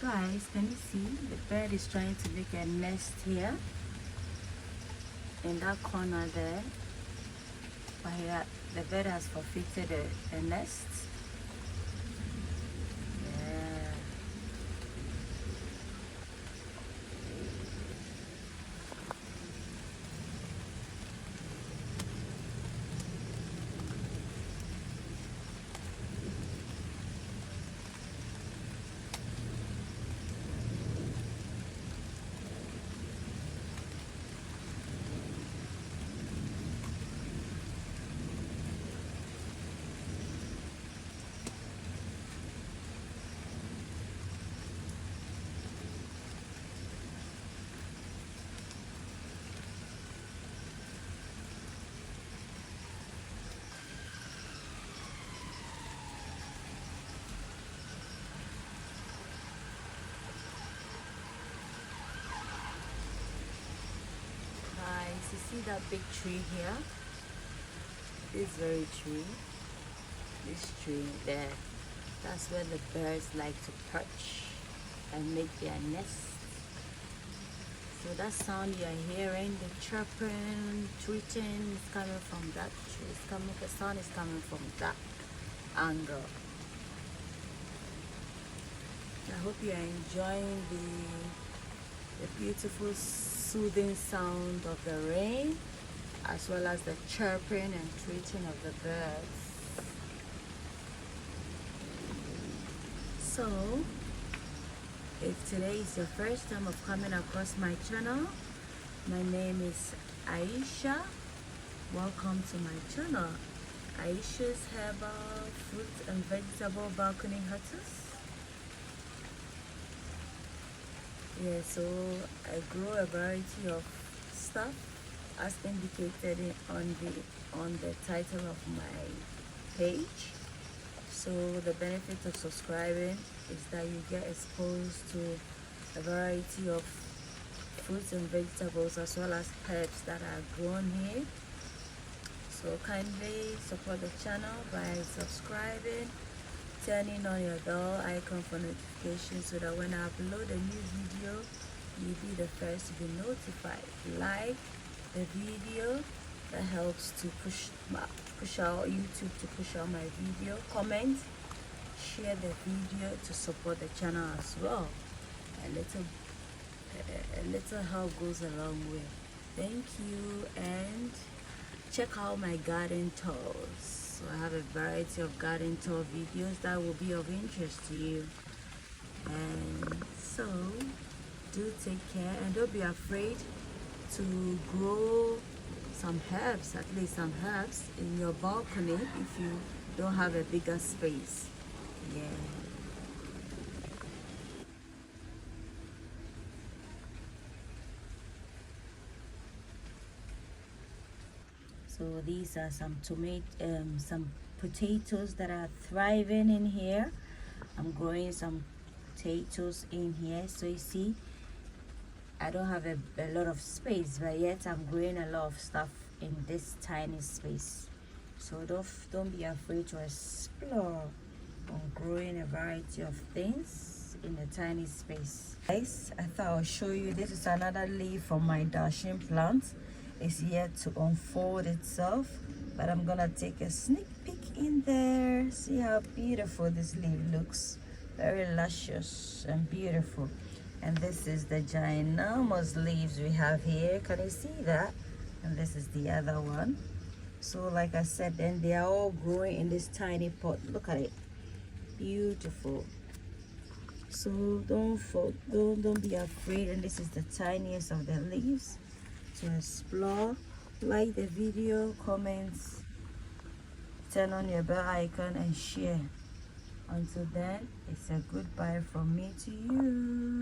guys, can you see the bird is trying to make a nest here in that corner there? But here the bird has forfeited a nest. Yeah. Guys, you see that big tree here? This very tree, this tree there, that's where the birds like to perch and make their nest. So that sound you're hearing, the chirping, tweeting, is coming from that tree. The sound is coming from that angle. I hope you are enjoying the beautiful soothing sound of the rain, as well as the chirping and tweeting of the birds. So if today is your first time of coming across my channel, my name is Ayesha. Welcome to my channel, Ayesha's Herbal Fruit and Vegetable Balcony Hutches. Yeah, so I grow a variety of stuff as indicated on the title of my page. So the benefit of subscribing is that you get exposed to a variety of fruits and vegetables as well as herbs that are grown here. So kindly support the channel by subscribing, turning on your bell icon for notifications so that when I upload a new video, you'll be the first to be notified. Like the video, that helps to push out YouTube to push out my video. Comment, share the video to support the channel as well. A little help goes a long way. Thank you, and check out my garden tours. So I have a variety of garden tour videos that will be of interest to you. And so do take care and don't be afraid to grow some herbs, at least some herbs in your balcony if you don't have a bigger space. Yeah. So these are some potatoes that are thriving in here. I'm growing some potatoes in here. So you see, I don't have a lot of space, but yet I'm growing a lot of stuff in this tiny space. So don't be afraid to explore on growing a variety of things in a tiny space. Guys, I thought I'll show you. This is another leaf from my dashing plant. It's yet to unfold itself, but I'm gonna take a sneak peek in there. See how beautiful this leaf looks. Very luscious and beautiful. And this is the ginormous leaves we have here. Can you see that? And this is the other one. So like I said, then they are all growing in this tiny pot. Look at it, beautiful. So don't be afraid. And this is the tiniest of the leaves to explore. Like the video, comments, turn on your bell icon and share. Until then, it's a goodbye from me to you.